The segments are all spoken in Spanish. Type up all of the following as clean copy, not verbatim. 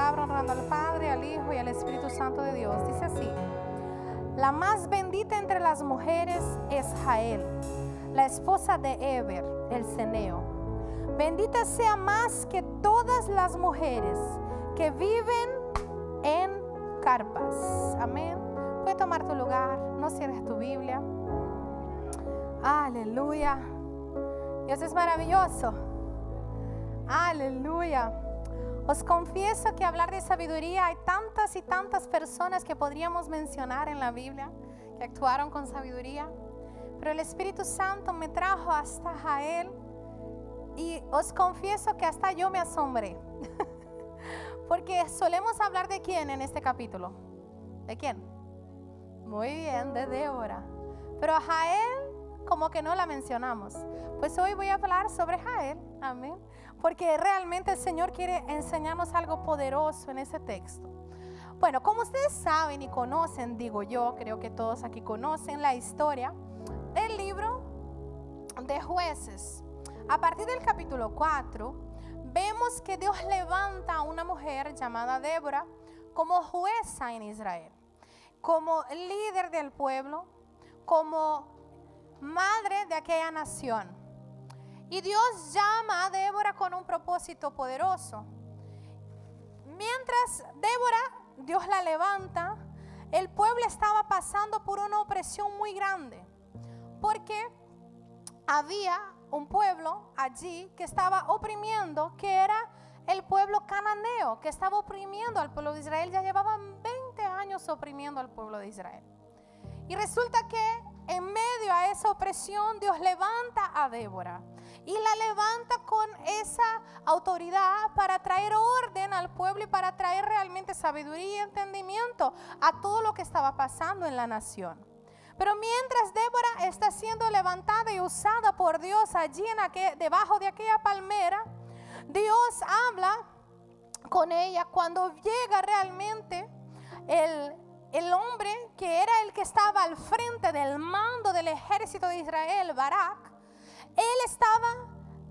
palabra honrando al Padre, al Hijo y al Espíritu Santo de Dios. Dice así: la más bendita entre las mujeres es Jael, la esposa de Heber, el ceneo. Bendita sea más que todas las mujeres que viven en carpas. Amén. Puedes tomar tu lugar, no cierres tu Biblia. Aleluya. Dios es maravilloso. Aleluya. Os confieso que hablar de sabiduría, hay tantas y tantas personas que podríamos mencionar en la Biblia que actuaron con sabiduría, pero el Espíritu Santo me trajo hasta Jael y os confieso que hasta yo me asombré. Porque solemos hablar de quién en este capítulo. ¿De quién? Muy bien, de Débora. Pero a Jael como que no la mencionamos. Pues hoy voy a hablar sobre Jael. Amén. Porque realmente el Señor quiere enseñarnos algo poderoso en ese texto. Bueno, como ustedes saben y conocen, digo yo, creo que todos aquí conocen la historia del libro de Jueces. A partir del capítulo 4, vemos que Dios levanta a una mujer llamada Débora como jueza en Israel, como líder del pueblo, como madre de aquella nación. Y Dios llama a Débora con un propósito poderoso. Mientras Débora, Dios la levanta, el pueblo estaba pasando por una opresión muy grande, porque había un pueblo allí que estaba oprimiendo, que era el pueblo cananeo, que estaba oprimiendo al pueblo de Israel. Ya llevaban 20 años oprimiendo al pueblo de Israel. Y resulta que en medio a esa opresión, Dios levanta a Débora y la levanta con esa autoridad para traer orden al pueblo y para traer realmente sabiduría y entendimiento a todo lo que estaba pasando en la nación. Pero mientras Débora está siendo levantada y usada por Dios allí debajo de aquella palmera, Dios habla con ella cuando llega realmente el hombre que era el que estaba al frente del mando del ejército de Israel, Barak. Él estaba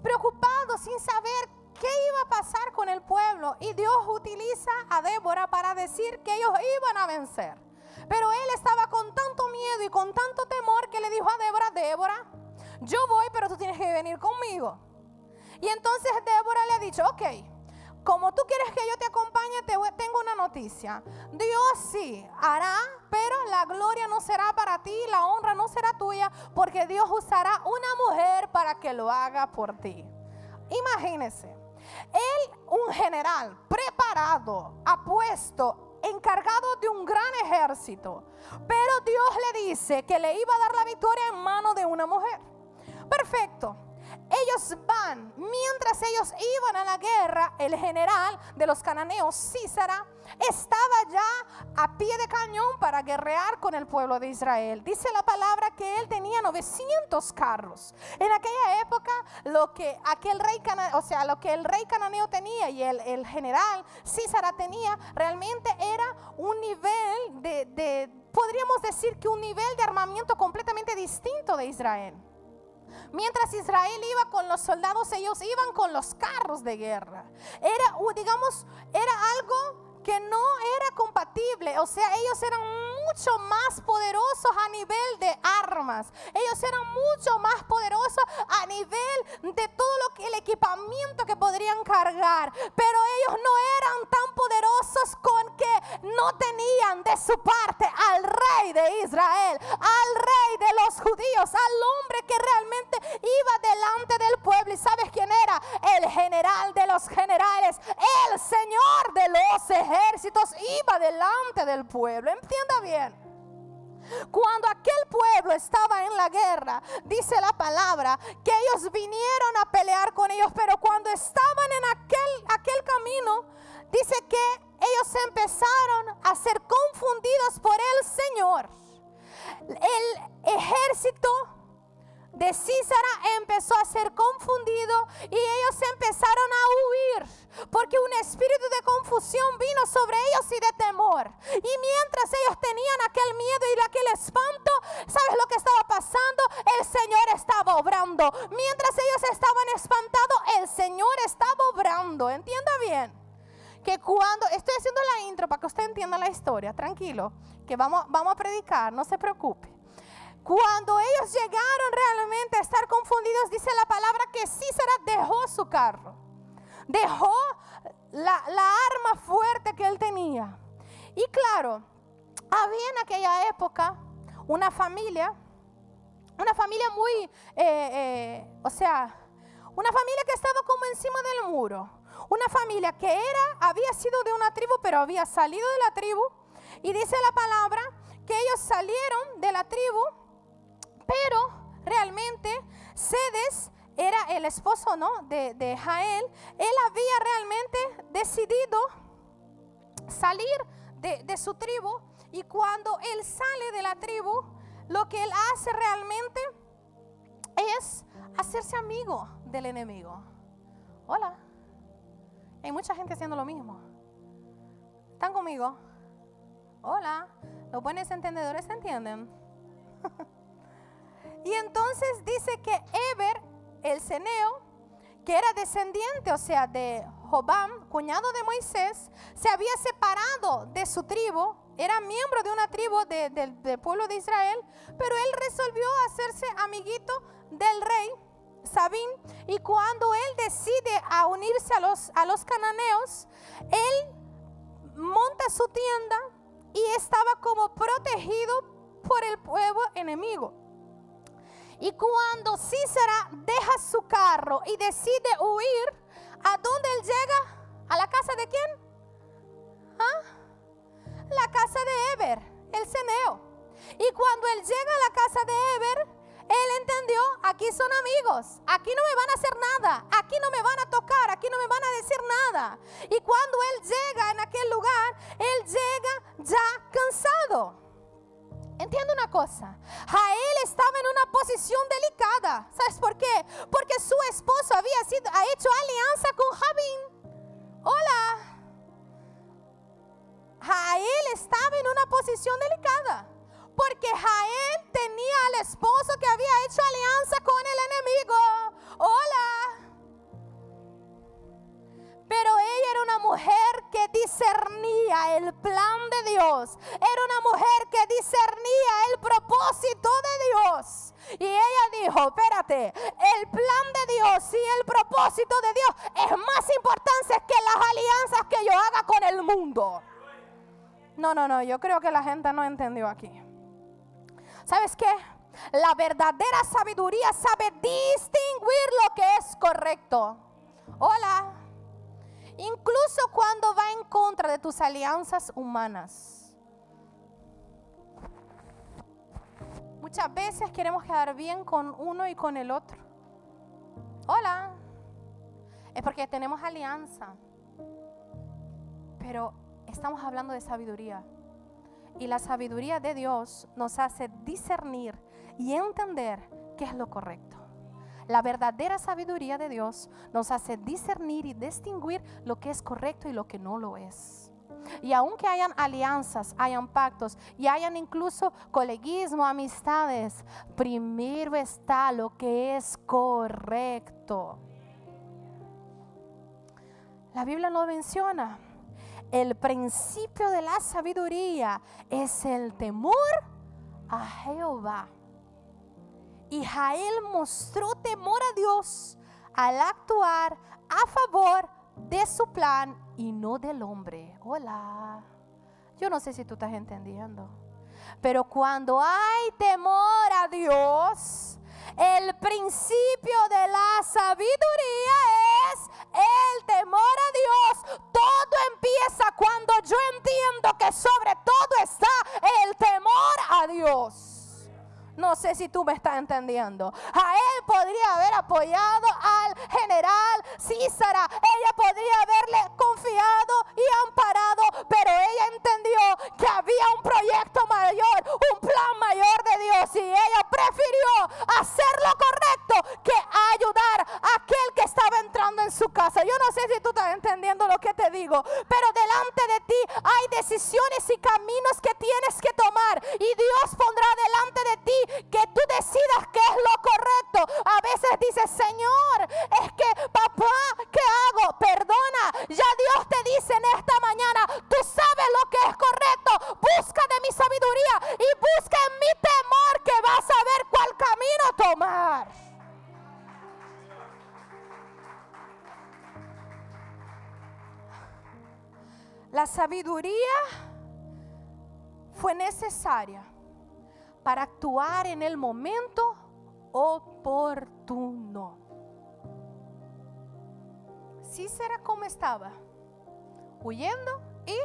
preocupado sin saber qué iba a pasar con el pueblo, y Dios utiliza a Débora para decir que ellos iban a vencer. Pero él estaba con tanto miedo y con tanto temor que le dijo a Débora: Débora, yo voy, pero tú tienes que venir conmigo. Y entonces Débora le ha dicho: ok, como tú quieres que yo te acompañe, tengo una noticia. Dios sí hará, pero la gloria no será para ti, la honra no será tuya, porque Dios usará una mujer para que lo haga por ti. Imagínense, él, un general preparado, apuesto, encargado de un gran ejército, pero Dios le dice que le iba a dar la victoria en manos de una mujer. Perfecto. Ellos van, mientras ellos iban a la guerra, el general de los cananeos, Sísara, estaba ya a pie de cañón para guerrear con el pueblo de Israel. Dice la palabra que él tenía 900 carros. En aquella época, lo que el rey cananeo tenía y el general Sísara tenía, realmente era un nivel podríamos decir que un nivel de armamento completamente distinto de Israel. Mientras Israel iba con los soldados, ellos iban con los carros de guerra. Era algo que no era compatible. O sea, ellos eran mucho más poderosos a nivel de armas. Ellos eran mucho más poderosos a nivel de todo el equipamiento que podrían cargar. Pero ellos no eran tan poderosos con que no tenían de su parte al rey de Israel, al rey de los judíos, al hombre que realmente iba delante del pueblo. ¿Y sabes quién era? El general de los generales, el Señor de los ejércitos, iba delante del pueblo. Entienda bien. Cuando aquel pueblo estaba en la guerra, dice la palabra que ellos vinieron a pelear con ellos, pero cuando estaban en aquel camino, dice que ellos empezaron a ser confundidos por el Señor. El ejército de Sísara empezó a ser confundido y ellos empezaron a huir, porque un espíritu de confusión vino sobre ellos y de temor. Y mientras ellos tenían aquel miedo y aquel espanto, ¿sabes lo que estaba pasando? El Señor estaba obrando. Mientras ellos estaban espantados, el Señor estaba obrando. Entienda bien que cuando, estoy haciendo la intro para que usted entienda la historia, tranquilo, que vamos a predicar, no se preocupe. Cuando ellos llegaron realmente a estar confundidos, dice la palabra que Sísara dejó su carro, dejó la arma fuerte que él tenía. Y claro, había en aquella época una familia muy, una familia que estaba como encima del muro. Una familia que había sido de una tribu, pero había salido de la tribu. Y dice la palabra que ellos salieron de la tribu, pero realmente Sedes era el esposo, ¿no?, de Jael. Él había realmente decidido salir de su tribu. Y cuando él sale de la tribu, lo que él hace realmente es hacerse amigo del enemigo. Hola. Hay mucha gente haciendo lo mismo. ¿Están conmigo? Hola. Los buenos entendedores entienden. Y entonces dice que Eber, el ceneo, que era descendiente, o sea, de Jobam, cuñado de Moisés, se había separado de su tribu. Era miembro de una tribu del pueblo de Israel, pero él resolvió hacerse amiguito del rey Sabín. Y cuando él decide a unirse a los cananeos, él monta su tienda y estaba como protegido por el pueblo enemigo. Y cuando Sísara deja su carro y decide huir, ¿a dónde él llega? ¿A la casa de quién? La casa de Eber, el ceneo. Y cuando él llega a la casa de Eber, él entendió, aquí son amigos, aquí no me van a hacer nada, aquí no me van a tocar, aquí no me van a decir nada. Y cuando él llega en aquel lugar, él llega ya cansado. Entiende una cosa, Jael estaba en una posición delicada. ¿Sabes por qué? Porque su esposo ha hecho alianza con Jabín. Hola. Jael estaba en una posición delicada, porque Jael tenía al esposo que había hecho alianza con el enemigo. Hola. Pero ella era una mujer que discernía el plan de Dios. Era una mujer que discernía el propósito de Dios. Y ella dijo, espérate, el plan de Dios y el propósito de Dios es más importante que las alianzas que yo haga con el mundo. No, yo creo que la gente no entendió aquí. ¿Sabes qué? La verdadera sabiduría sabe distinguir lo que es correcto. Hola. Incluso cuando va en contra de tus alianzas humanas. Muchas veces queremos quedar bien con uno y con el otro. Hola. Es porque tenemos alianza. Pero estamos hablando de sabiduría. Y la sabiduría de Dios nos hace discernir y entender qué es lo correcto. La verdadera sabiduría de Dios nos hace discernir y distinguir lo que es correcto y lo que no lo es. Y aunque hayan alianzas, hayan pactos y hayan incluso coleguismo, amistades, primero está lo que es correcto. La Biblia lo menciona. El principio de la sabiduría es el temor a Jehová. Y Jael mostró temor a Dios al actuar a favor de su plan y no del hombre. Hola. Yo no sé si tú estás entendiendo. Pero cuando hay temor a Dios, el principio de la sabiduría es el temor a Dios. Todo empieza cuando yo entiendo que sobre todo está el temor a Dios. No sé si tú me estás entendiendo. Jael podría haber apoyado al general Sísara. Ella podría haberle confiado y amparado, pero ella entendió que había un proyecto mayor, un plan mayor de Dios, y ella prefirió hacer lo correcto que ayudar a aquel que estaba entrando en su casa. Yo no sé si tú estás entendiendo lo que te digo, pero delante de ti hay decisiones y caminos que tienes que tomar, y Dios pondrá delante de ti que tú decidas qué es lo correcto. A veces dices, Señor, es que papá, ¿qué hago? Perdona, ya Dios te dice en sabiduría fue necesaria para actuar en el momento oportuno. Císara, ¿cómo estaba? Huyendo y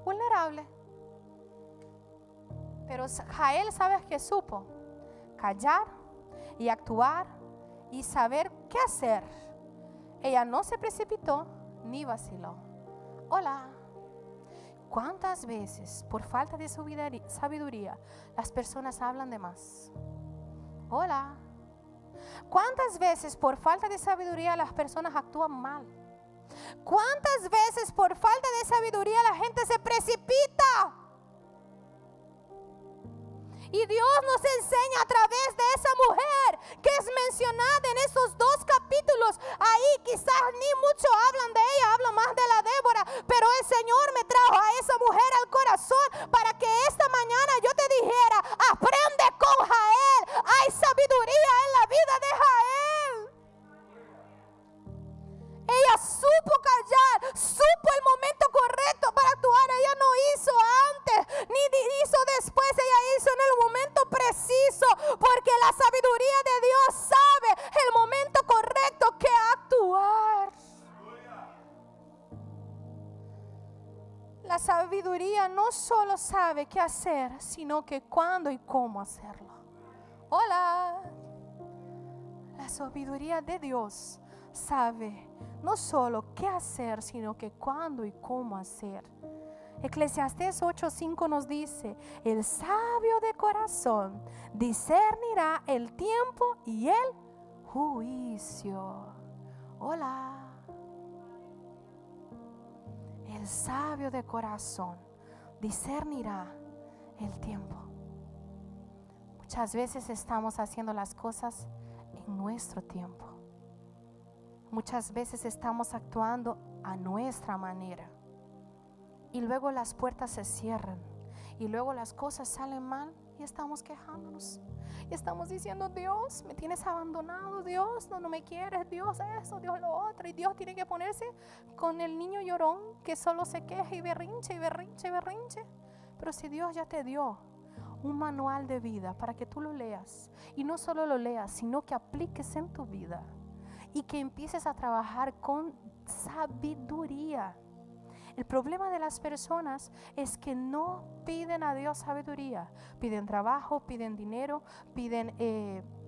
vulnerable. Pero Jael, ¿sabes qué supo? Callar y actuar y saber qué hacer. Ella no se precipitó ni vaciló. Hola. ¿Cuántas veces por falta de sabiduría las personas hablan de más? Hola. ¿Cuántas veces por falta de sabiduría las personas actúan mal? ¿Cuántas veces por falta de sabiduría la gente se precipita? Y Dios nos enseña a través de esa mujer que es mencionada en esos 2 capítulos. Ahí quizás ni mucho hablan de ella, hablan más de la Débora. Pero el Señor me trajo a esa mujer al corazón para que esta mañana yo te dijera: aprende con Jael. Hay sabiduría en la vida de Jael. Ella supo callar, supo el momento correcto para actuar. Ella no hizo antes ni hizo después, ella hizo en el momento preciso, porque la sabiduría de Dios sabe el momento correcto que actuar. La sabiduría no solo sabe qué hacer, sino que cuándo y cómo hacerlo. Hola. La sabiduría de Dios sabe no solo qué hacer, sino que cuándo y cómo hacer. Eclesiastés 8:5 nos dice: el sabio de corazón discernirá el tiempo y el juicio. Hola. El sabio de corazón discernirá el tiempo. Muchas veces estamos haciendo las cosas en nuestro tiempo. Muchas veces estamos actuando a nuestra manera. Y luego las puertas se cierran. Y luego las cosas salen mal y estamos quejándonos. Y estamos diciendo: Dios, me tienes abandonado. Dios, no me quieres. Dios eso, Dios lo otro. Y Dios tiene que ponerse con el niño llorón que solo se queja y berrinche y berrinche y berrinche. Pero si Dios ya te dio un manual de vida para que tú lo leas. Y no solo lo leas, sino que apliques en tu vida. Y que empieces a trabajar con sabiduría. El problema de las personas es que no piden a Dios sabiduría. Piden trabajo, piden dinero, piden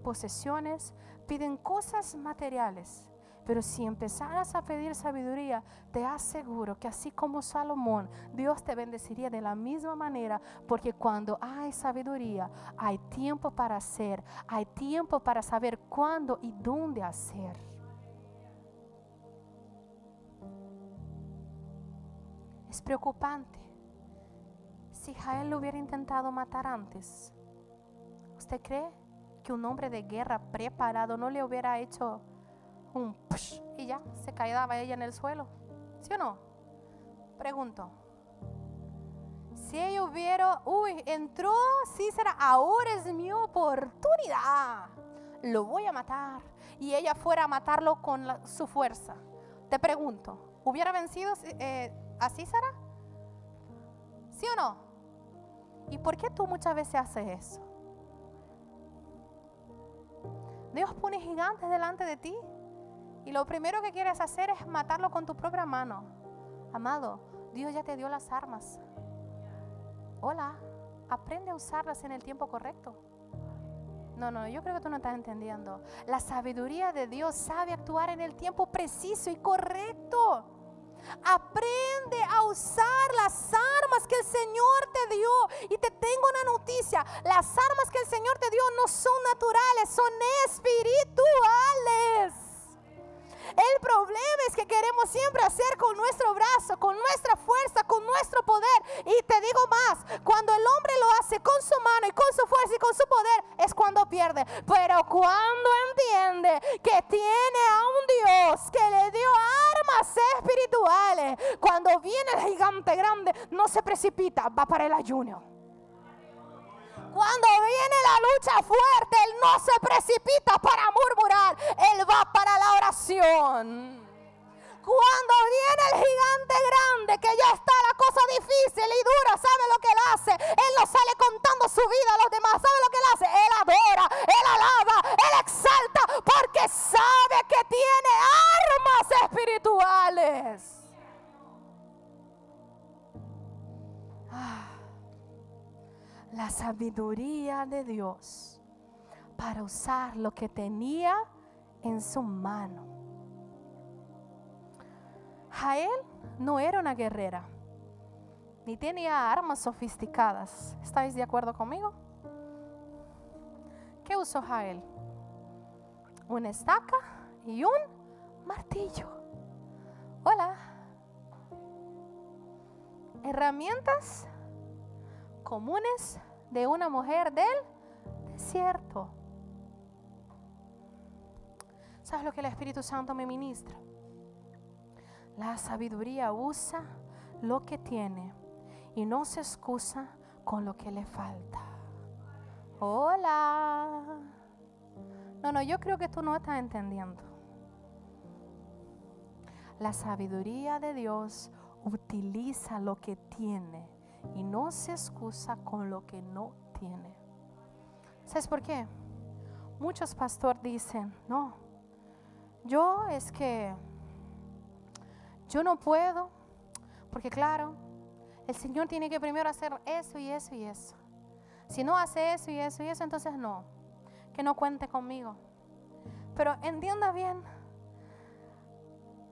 posesiones, piden cosas materiales. Pero si empezaras a pedir sabiduría, te aseguro que así como Salomón, Dios te bendeciría de la misma manera. Porque cuando hay sabiduría, hay tiempo para hacer, hay tiempo para saber cuándo y dónde hacer. Es preocupante. Si Jael lo hubiera intentado matar antes, ¿usted cree que un hombre de guerra preparado no le hubiera hecho un push y ya se quedaba ella en el suelo? ¿Sí o no? Pregunto. Si ella hubiera, entró Císara, ahora es mi oportunidad, lo voy a matar, y ella fuera a matarlo con su fuerza, te pregunto, ¿hubiera vencido a Císara? ¿Sí o no? ¿Y por qué tú muchas veces haces eso? Dios pone gigantes delante de ti y lo primero que quieres hacer es matarlo con tu propia mano. Amado, Dios ya te dio las armas. Hola, aprende a usarlas en el tiempo correcto. No, yo creo que tú no estás entendiendo. La sabiduría de Dios sabe actuar en el tiempo preciso y correcto. Aprende a usar las armas que el Señor te dio. Y te tengo una noticia: las armas que el Señor te dio no son naturales, son espirituales. El problema es que queremos siempre hacer con nuestro brazo, con nuestra fuerza, con nuestro poder. Y te digo más, cuando el hombre lo hace con su mano y con su fuerza y con su poder, es cuando pierde. Pero cuando entiende que tiene a un Dios que le dio armas espirituales, cuando viene el gigante grande, no se precipita, va para el ayuno. Cuando viene la lucha fuerte, Él no se precipita para murmurar, Él va para la oración. Cuando viene el gigante grande, que ya está la cosa difícil y dura, ¿sabe lo que él hace? Él no sale contando su vida a los demás. ¿Sabe lo que él hace? Él adora, él alaba, él exalta, porque sabe que tiene armas espirituales. La sabiduría de Dios para usar lo que tenía en su mano. Jael no era una guerrera, ni tenía armas sofisticadas. ¿Estáis de acuerdo conmigo? ¿Qué usó Jael? Una estaca y un martillo. Hola. Herramientas comunes de una mujer del desierto. ¿Sabes lo que el Espíritu Santo me ministra? La sabiduría usa lo que tiene y no se excusa con lo que le falta. Hola. No, yo creo que tú no estás entendiendo. La sabiduría de Dios utiliza lo que tiene y no se excusa con lo que no tiene. ¿Sabes por qué? Muchos pastores dicen, no, yo no puedo, porque claro, el Señor tiene que primero hacer eso y eso y eso. Si no hace eso y eso y eso, entonces no, que no cuente conmigo. Pero entienda bien,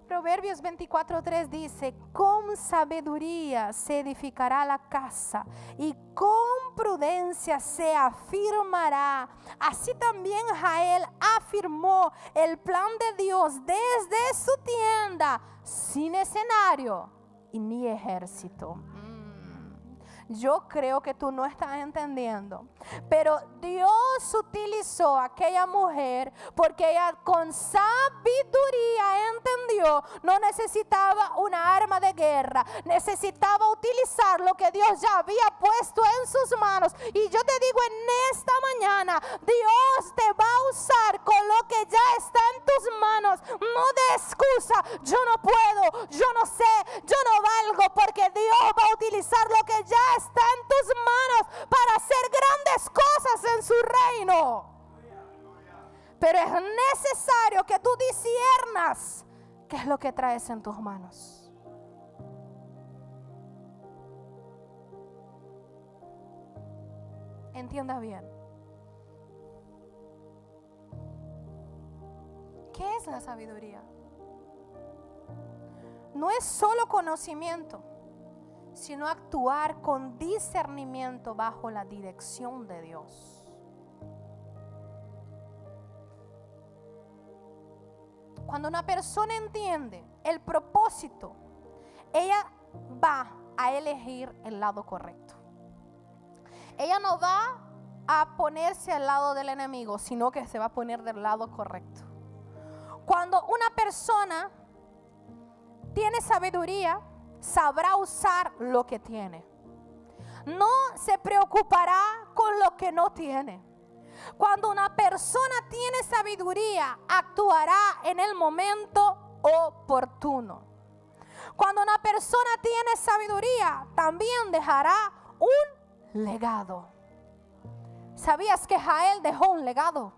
Proverbios 24:3 dice, con sabiduría se edificará la casa y con prudencia se afirmará. Así también Jael afirmó el plan de Dios desde su tienda, sin escenario y ni ejército. Yo creo que tú no estás entendiendo. Pero Dios utilizó a aquella mujer porque ella con sabiduría entendió, no necesitaba una arma de guerra, necesitaba utilizar lo que Dios ya había puesto en sus manos. Y yo te digo en esta mañana, Dios te va a usar con lo que ya está en tus manos. No de excusa, yo no puedo, yo no sé, yo no valgo, porque Dios va a utilizar lo que ya está en tus manos para hacer grandes cosas en su reino. Pero es necesario que tú disciernas qué es lo que traes en tus manos. Entienda bien. ¿Qué es la sabiduría? No es solo conocimiento, sino actuar con discernimiento bajo la dirección de Dios. Cuando una persona entiende el propósito, ella va a elegir el lado correcto. Ella no va a ponerse al lado del enemigo, sino que se va a poner del lado correcto. Cuando una persona tiene sabiduría, sabrá usar lo que tiene. No se preocupará con lo que no tiene. Cuando una persona tiene sabiduría, actuará en el momento oportuno. Cuando una persona tiene sabiduría, también dejará un legado. ¿Sabías que Jael dejó un legado?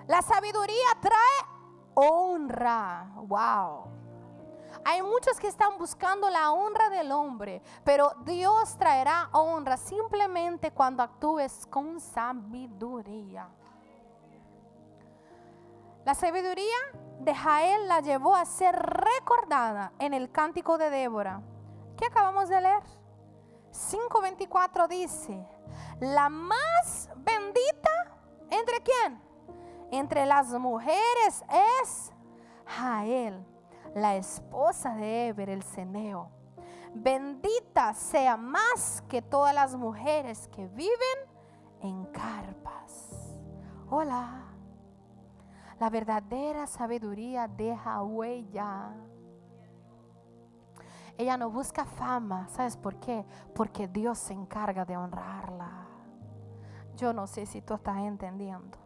La sabiduría trae honra. Wow. Hay muchos que están buscando la honra del hombre, pero Dios traerá honra simplemente cuando actúes con sabiduría. La sabiduría de Jael la llevó a ser recordada en el cántico de Débora, que acabamos de leer. 5:24 dice, la más bendita, ¿entre quién? Entre las mujeres es Jael, la esposa de Heber el ceneo. Bendita sea más que todas las mujeres que viven en carpas. Hola. La verdadera sabiduría deja huella. Ella no busca fama. ¿Sabes por qué? Porque Dios se encarga de honrarla. Yo no sé si tú estás entendiendo.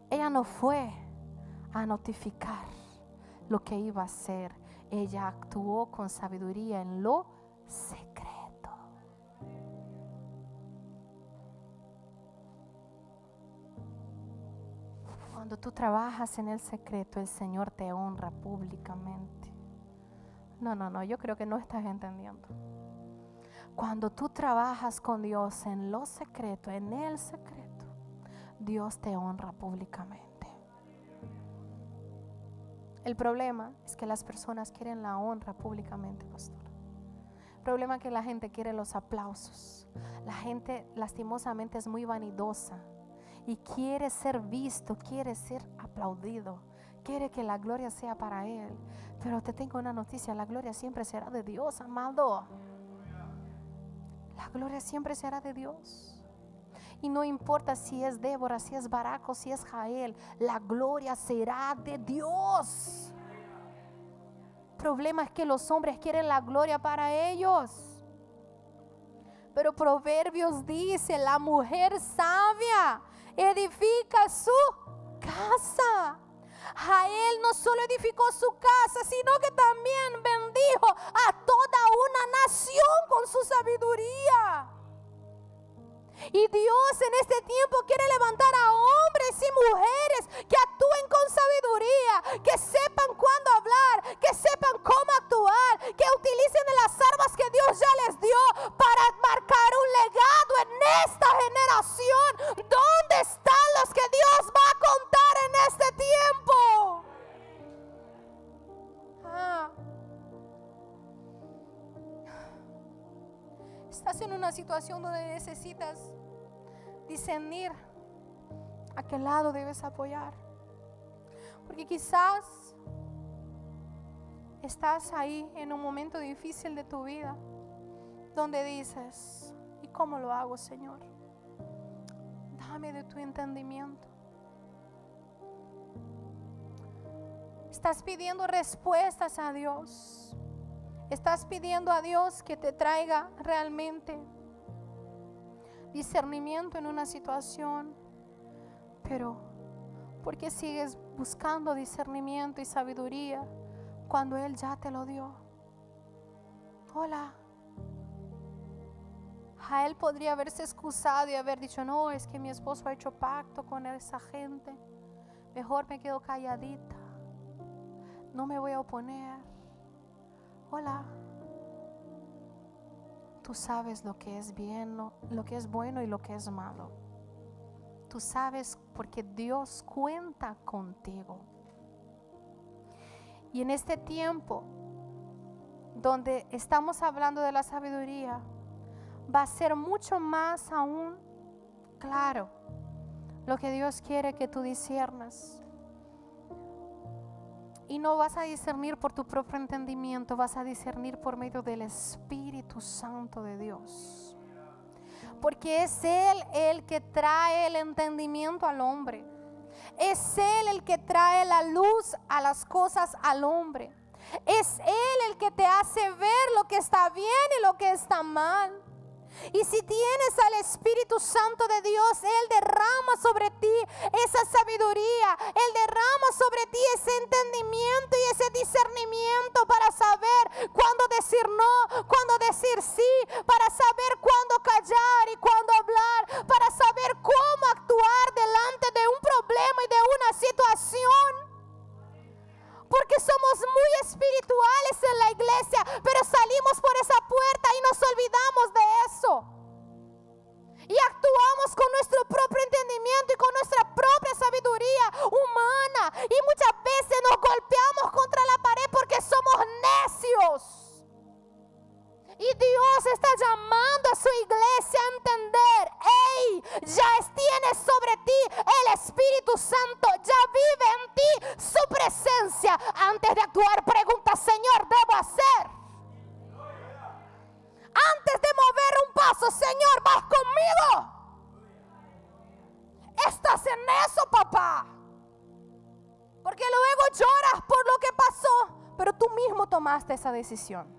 Ella no fue a notificar. lo que iba a hacer. Ella actuó con sabiduría en lo secreto. Cuando tú trabajas en el secreto, el Señor te honra públicamente. No, yo creo que no estás entendiendo. Cuando tú trabajas con Dios en lo secreto, en el secreto, Dios te honra públicamente. El problema es que las personas quieren la honra públicamente, pastor. El problema es que la gente quiere los aplausos. La gente lastimosamente es muy vanidosa y quiere ser visto, quiere ser aplaudido, quiere que la gloria sea para Él. Pero te tengo una noticia, la gloria siempre será de Dios, amado. La gloria siempre será de Dios. Y no importa si es Débora, si es Barak o si es Jael, la gloria será de Dios. El problema es que los hombres quieren la gloria para ellos. Pero Proverbios dice, la mujer sabia edifica su casa. Jael no solo edificó su casa, sino que también bendijo a toda una nación con su sabiduría. Y Dios en este tiempo quiere levantar a hombres y mujeres que actúen con sabiduría, que sepan cuándo hablar, que sepan cómo actuar, que utilicen las armas que Dios ya les dio para marcar un legado en esta generación. ¿Dónde están los que Dios va a contar en este tiempo? Estás en una situación donde necesitas discernir a qué lado debes apoyar. Porque quizás estás ahí en un momento difícil de tu vida donde dices, ¿y cómo lo hago, Señor? Dame de tu entendimiento. Estás pidiendo respuestas a Dios. Estás pidiendo a Dios que te traiga realmente discernimiento en una situación. Pero ¿por qué sigues buscando discernimiento y sabiduría cuando Él ya te lo dio? Hola. Jael podría haberse excusado y haber dicho, no, es que mi esposo ha hecho pacto con esa gente. Mejor me quedo calladita. No me voy a oponer. Hola. Tú sabes lo que es bien, lo que es bueno y lo que es malo. Tú sabes porque Dios cuenta contigo. Y en este tiempo donde estamos hablando de la sabiduría, va a ser mucho más aún claro lo que Dios quiere que tú disciernas. Y no vas a discernir por tu propio entendimiento, vas a discernir por medio del Espíritu Santo de Dios. Porque es Él el que trae el entendimiento al hombre. Es Él el que trae la luz a las cosas al hombre. Es Él el que te hace ver lo que está bien y lo que está mal. Y si tienes al Espíritu Santo de Dios, Él derrama sobre ti esa sabiduría, Él derrama sobre ti ese entendimiento y ese discernimiento para saber cuándo decir no, cuándo decir sí, para saber cuándo callar y cuándo hablar, para saber cómo actuar delante de un problema y de una situación. Porque somos muy espirituales en la iglesia, pero salimos por esa puerta y nos olvidamos de eso. Y actuamos con nuestro propio entendimiento y con nuestra propia sabiduría humana. Y muchas veces nos golpeamos contra la pared porque somos necios. Y Dios está llamando a su iglesia a entender, hey, ya tienes sobre ti el Espíritu Santo, ya vive en ti su presencia. Antes de actuar, pregunta, Señor, ¿debo hacer? Antes de mover un paso, Señor, ¿vas conmigo? ¿Estás en eso, papá? Porque luego lloras por lo que pasó, pero tú mismo tomaste esa decisión.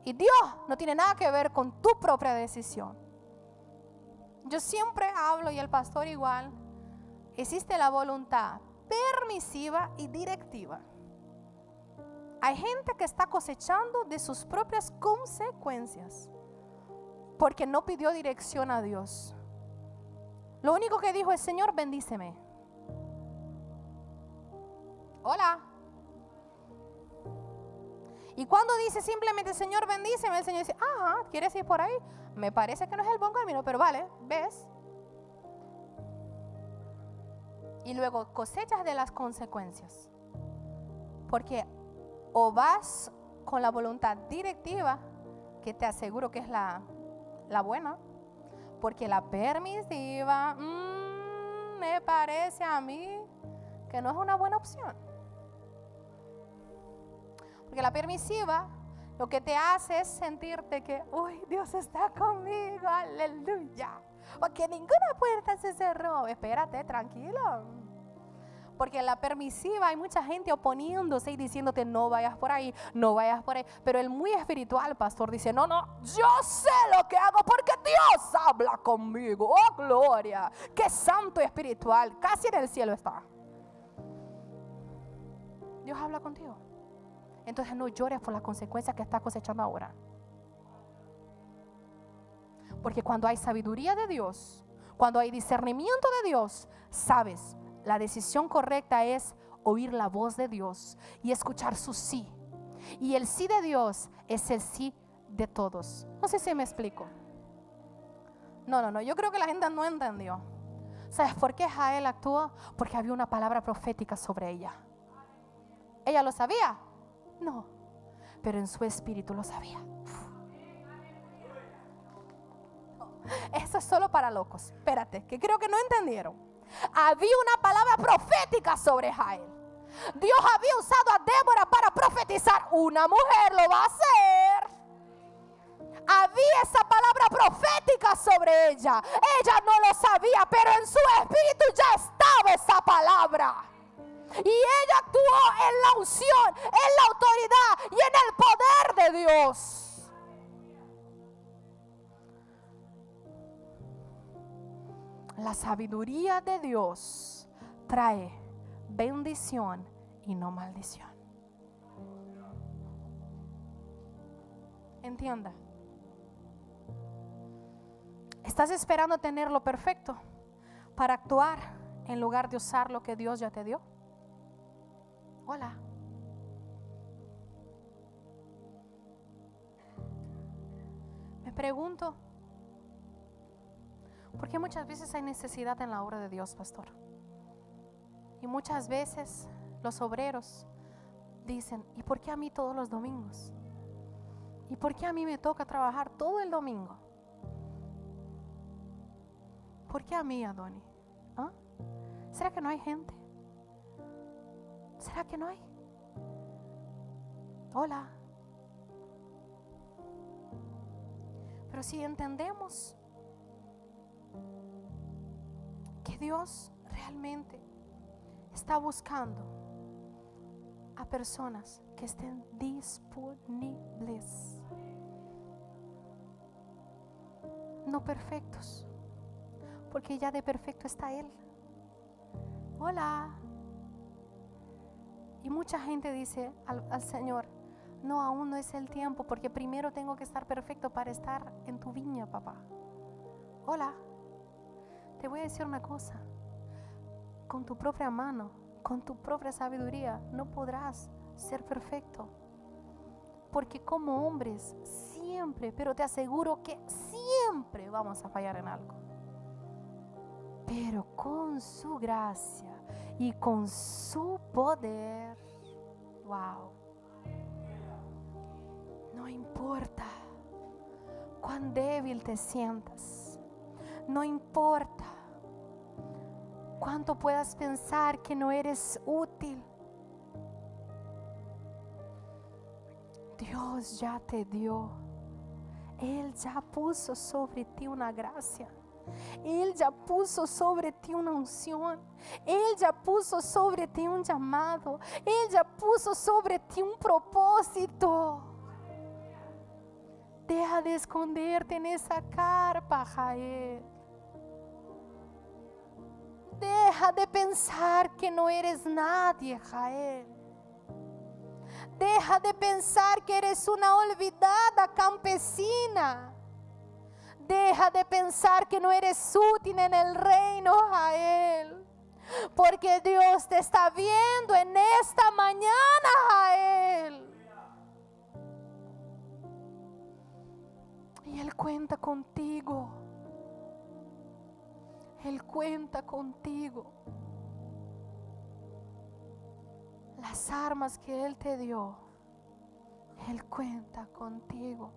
Y Dios no tiene nada que ver con tu propia decisión. Yo siempre hablo, y el pastor igual, existe la voluntad permisiva y directiva. Hay gente que está cosechando de sus propias consecuencias porque no pidió dirección a Dios. Lo único que dijo es: Señor, bendíceme. Hola. Y cuando dice simplemente Señor, bendíceme, el Señor dice: ajá, ¿quieres ir por ahí? Me parece que no es el buen camino, pero vale, ¿ves? Y luego cosechas de las consecuencias. Porque o vas con la voluntad directiva, que te aseguro que es la buena, porque la permisiva, me parece a mí que no es una buena opción. Porque la permisiva lo que te hace es sentirte que, uy, Dios está conmigo, aleluya. Porque ninguna puerta se cerró. Espérate, tranquilo. Porque en la permisiva hay mucha gente oponiéndose y diciéndote: no vayas por ahí, no vayas por ahí. Pero el muy espiritual, pastor, dice: no, yo sé lo que hago porque Dios habla conmigo. Oh, gloria. Qué santo y espiritual. Casi en el cielo está. Dios habla contigo. Entonces no llores por las consecuencias que estás cosechando ahora. Porque cuando hay sabiduría de Dios, cuando hay discernimiento de Dios, sabes, la decisión correcta es oír la voz de Dios y escuchar su sí. Y el sí de Dios es el sí de todos. No sé si me explico. No, yo creo que la gente no entendió. ¿Sabes por qué Jael actuó? Porque había una palabra profética sobre ella. ¿Ella lo sabía? No, pero en su espíritu lo sabía. Eso es solo para locos. Espérate, que creo que no entendieron. Había una palabra profética sobre Jael. Dios había usado a Débora para profetizar. Una mujer lo va a hacer. Había esa palabra profética sobre ella. Ella no lo sabía, pero en su espíritu ya estaba esa palabra. Y ella actuó en la unción, en la autoridad y en el poder de Dios. La sabiduría de Dios trae bendición y no maldición. Entienda. ¿Estás esperando tener lo perfecto para actuar en lugar de usar lo que Dios ya te dio? Hola. Me pregunto, ¿por qué muchas veces hay necesidad en la obra de Dios, pastor? Y muchas veces los obreros dicen: ¿y por qué a mí todos los domingos? ¿Y por qué a mí me toca trabajar todo el domingo? ¿Por qué a mí, Adoni? ¿Ah? ¿Será que no hay gente? ¿Será que no hay? Hola. Pero si entendemos que Dios realmente está buscando a personas que estén disponibles, no perfectos, porque ya de perfecto está Él. Hola. Y mucha gente dice al Señor: no, aún no es el tiempo, porque primero tengo que estar perfecto para estar en tu viña, papá. Hola. Te voy a decir una cosa: con tu propia mano, con tu propia sabiduría, no podrás ser perfecto. Porque como hombres siempre, pero te aseguro que siempre vamos a fallar en algo. Pero con su gracia y con su poder, wow, no importa cuán débil te sientas, no importa cuánto puedas pensar que no eres útil, Dios ya te dio. Él ya puso sobre ti una gracia. Él ya puso sobre ti una unción. Él ya puso sobre ti un llamado. Él ya puso sobre ti un propósito. Deja de esconderte en esa carpa, Jael. Deja de pensar que no eres nadie, Jael. Deja de pensar que eres una olvidada campesina. Deja de pensar que no eres útil en el reino, Jael. Porque Dios te está viendo en esta mañana, Jael. Y Él cuenta contigo. Él cuenta contigo. Las armas que Él te dio, Él cuenta contigo.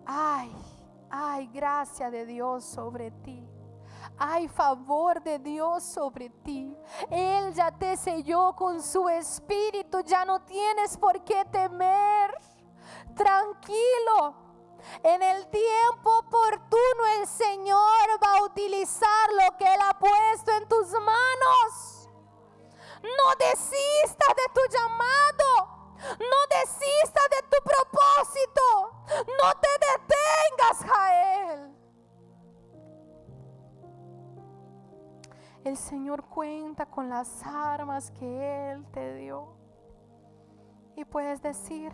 Hay gracia de Dios sobre ti. Hay favor de Dios sobre ti. Él ya te selló con su espíritu. Ya no tienes por qué temer. Tranquilo. En el tiempo oportuno el Señor va a utilizar lo que Él ha puesto en tus manos. No desistas de tu llamado. No desistas de tu propósito. No te detengas, Jael. El Señor cuenta con las armas que Él te dio. Y puedes decir,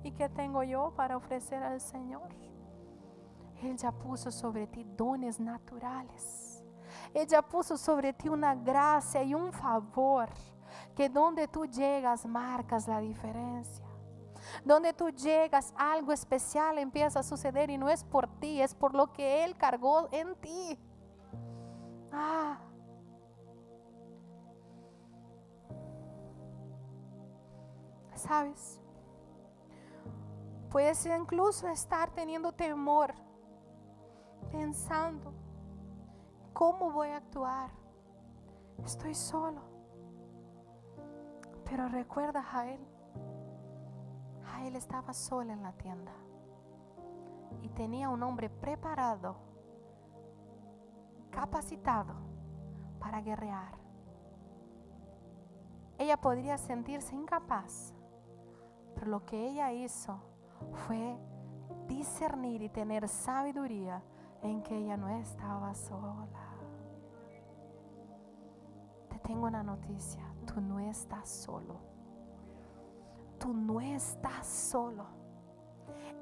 ¿y qué tengo yo para ofrecer al Señor? Él ya puso sobre ti dones naturales. Él ya puso sobre ti una gracia y un favor, que donde tú llegas marcas la diferencia. Donde tú llegas, algo especial empieza a suceder, y no es por ti, es por lo que Él cargó en ti. ¿Sabes? Puedes incluso estar teniendo temor, pensando, ¿cómo voy a actuar? Estoy solo. Pero recuerda, Jael estaba sola en la tienda y tenía un hombre preparado, capacitado para guerrear. Ella podría sentirse incapaz, pero lo que ella hizo fue discernir y tener sabiduría en que ella no estaba sola. Te tengo una noticia: tú no estás solo. Tú no estás solo.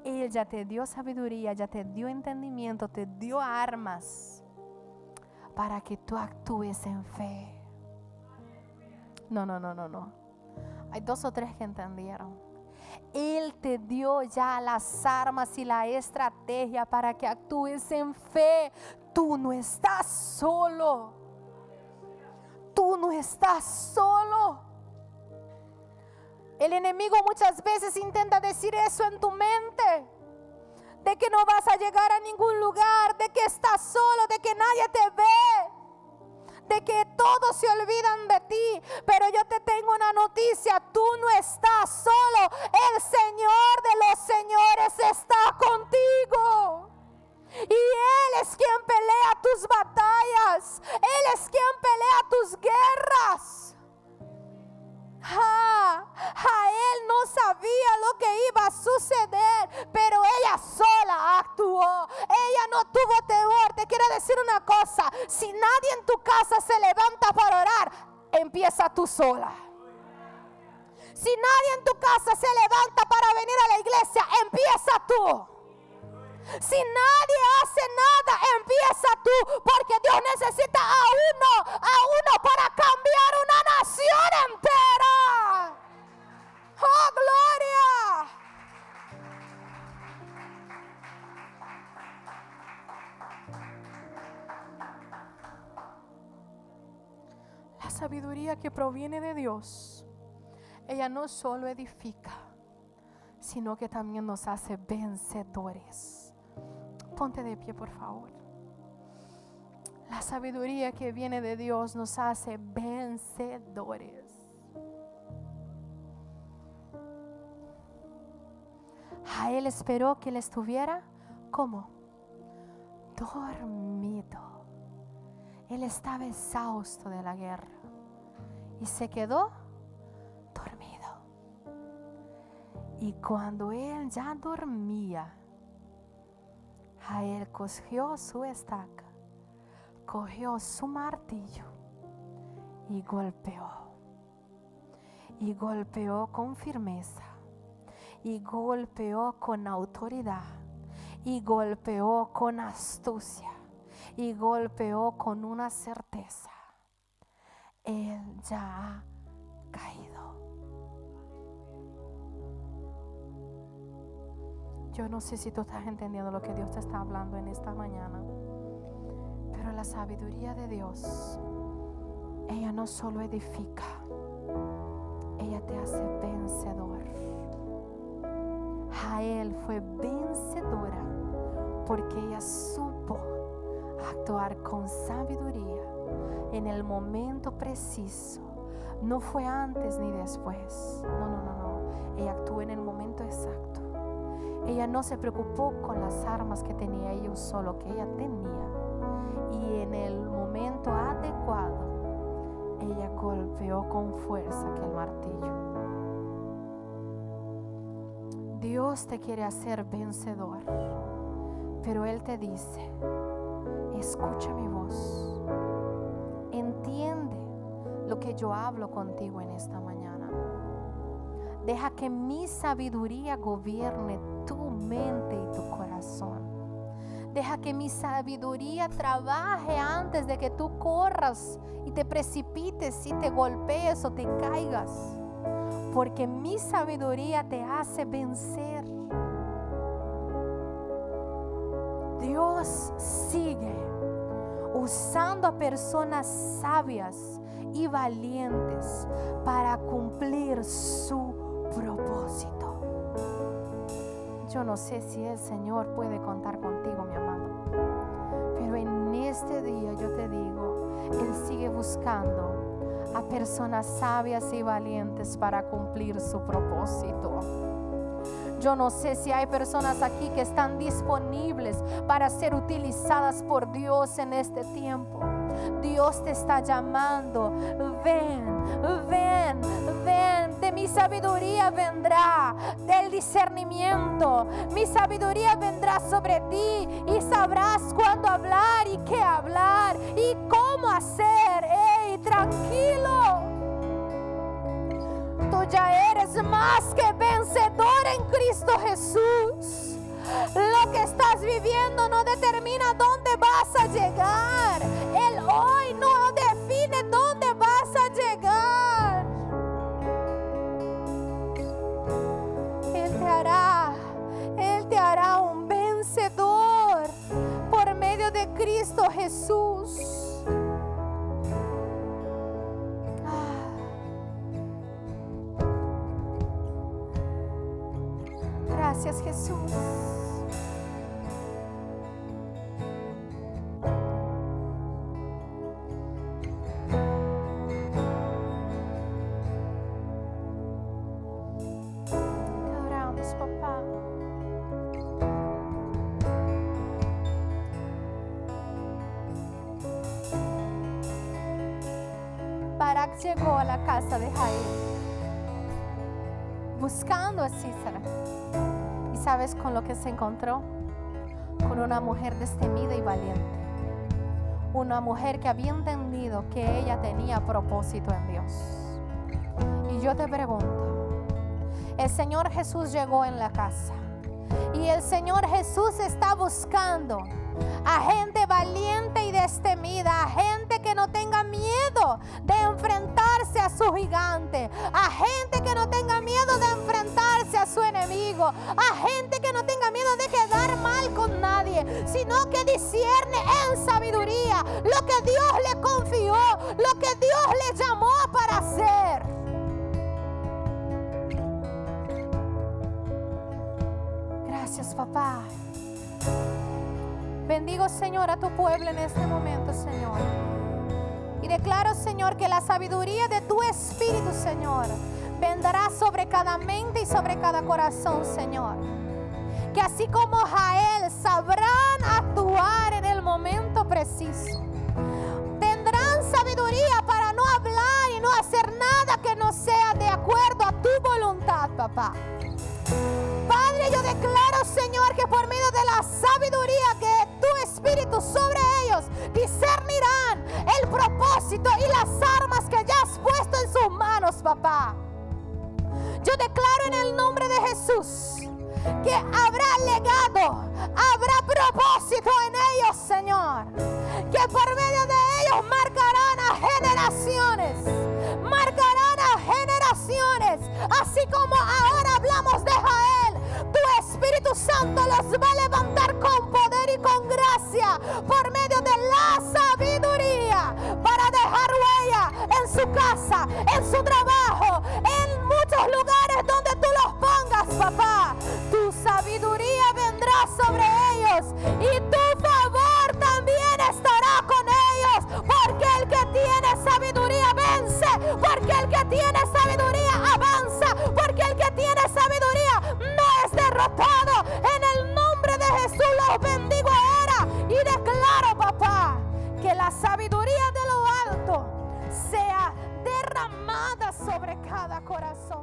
Él ya te dio sabiduría, ya te dio entendimiento, te dio armas para que tú actúes en fe. No. Hay 2 o 3 que entendieron. Él te dio ya las armas y la estrategia para que actúes en fe. Tú no estás solo. Tú no estás solo. El enemigo muchas veces intenta decir eso en tu mente, de que no vas a llegar a ningún lugar, de que estás solo, de que nadie te ve, de que todos se olvidan de ti. Pero yo te tengo una noticia: tú no estás solo. El Señor de los señores está contigo. Y Él es quien pelea tus batallas. Él es quien pelea tus guerras. Él no sabía lo que iba a suceder, pero ella sola actuó. Ella no tuvo temor. Te quiero decir una cosa: si nadie en tu casa se levanta para orar, empieza tú sola. Si nadie en tu casa se levanta para venir a la iglesia, empieza tú. Si nadie hace nada, empieza tú, porque Dios necesita a uno para cambiar una nación entera. ¡Oh, gloria! La sabiduría que proviene de Dios, ella no solo edifica, sino que también nos hace vencedores. Ponte de pie, por favor. La sabiduría que viene de Dios nos hace vencedores. Él esperó que él estuviera ¿cómo? Dormido. Él estaba exhausto de la guerra y se quedó dormido. Y cuando él ya dormía, él cogió su estaca, cogió su martillo y golpeó. y golpeó con firmeza, y golpeó con autoridad, y golpeó con astucia, y golpeó con una certeza. Él ya ha caído. Yo no sé si tú estás entendiendo lo que Dios te está hablando en esta mañana, pero la sabiduría de Dios, ella no solo edifica, ella te hace vencedor. Jael fue vencedora porque ella supo actuar con sabiduría en el momento preciso. No fue antes ni después. No. Ella actuó en el momento exacto. Ella no se preocupó con las armas que tenía, ella usó lo que ella tenía. Y en el momento adecuado, ella golpeó con fuerza aquel martillo. Dios te quiere hacer vencedor, pero Él te dice: escucha mi voz, entiende lo que yo hablo contigo en esta mañana. Deja que mi sabiduría gobierne tu mente y tu corazón. Deja que mi sabiduría trabaje antes de que tú corras y te precipites y te golpees o te caigas, porque mi sabiduría te hace vencer. Dios sigue usando a personas sabias y valientes para cumplir su propósito. Yo no sé si el Señor puede contar contigo, mi amado, pero en este día yo te digo, Él sigue buscando a personas sabias y valientes para cumplir su propósito. Yo no sé si hay personas aquí que están disponibles para ser utilizadas por Dios en este tiempo. Dios te está llamando. Ven, ven, ven. De mi sabiduría vendrá, del discernimiento. Mi sabiduría vendrá sobre ti y sabrás cuándo hablar y qué hablar y cómo hacer. ¡Ey, tranquilo! Tú ya eres más que vencedor en Cristo Jesús. Lo que estás viviendo no determina dónde vas a llegar. El hoy no define dónde vas a llegar. Él te hará un vencedor por medio de Cristo Jesús. Gracias, Jesús. Te adoramos, papá. Barak llegó a la casa de Jael buscando a Sísara. ¿Y sabes con lo que se encontró? Con una mujer destemida y valiente. Una mujer que había entendido que ella tenía propósito en Dios. Y yo te pregunto, el Señor Jesús llegó en la casa y el Señor Jesús está buscando a gente valiente y destemida, a gente que no tenga miedo de enfrentarse a su gigante, a gente que no tenga miedo de enfrentarse a su enemigo, a gente que no tenga miedo de quedar mal con nadie, sino que discierne en sabiduría lo que Dios le confió, lo que Dios le llamó para hacer. Gracias, papá. Bendigo, Señor, a tu pueblo en este momento, Señor. Y declaro, Señor, que la sabiduría de tu Espíritu, Señor, vendrá sobre cada mente y sobre cada corazón, Señor. Que así como Jael sabrán actuar en el momento preciso. Tendrán sabiduría para no hablar y no hacer nada que no sea de acuerdo a tu voluntad, papá. Padre, yo declaro, Señor, que por medio de la sabiduría que tu Espíritu sobre ellos discernirán el propósito y las armas que ya has puesto en sus manos, papá. Yo declaro en el nombre de Jesús que habrá legado, habrá propósito en ellos, Señor. Que por medio de ellos marcarán a generaciones. Marcarán a generaciones. Así como ahora hablamos de Jael, tu Espíritu Santo los va a levantar con poder y con gracia por medio de la sabiduría para dejar huella en su casa, en su trabajo, en muchos lugares donde tú los pongas, papá. Tu sabiduría vendrá sobre ellos y tu favor también estará con ellos, porque el que tiene sabiduría vence, porque el que tiene sabiduría avanza, porque el que tiene sabiduría no es derrotado. En el nombre de Jesús los bendigo ahora y declaro, papá, que la sabiduría de lo alto sea derramada sobre cada corazón.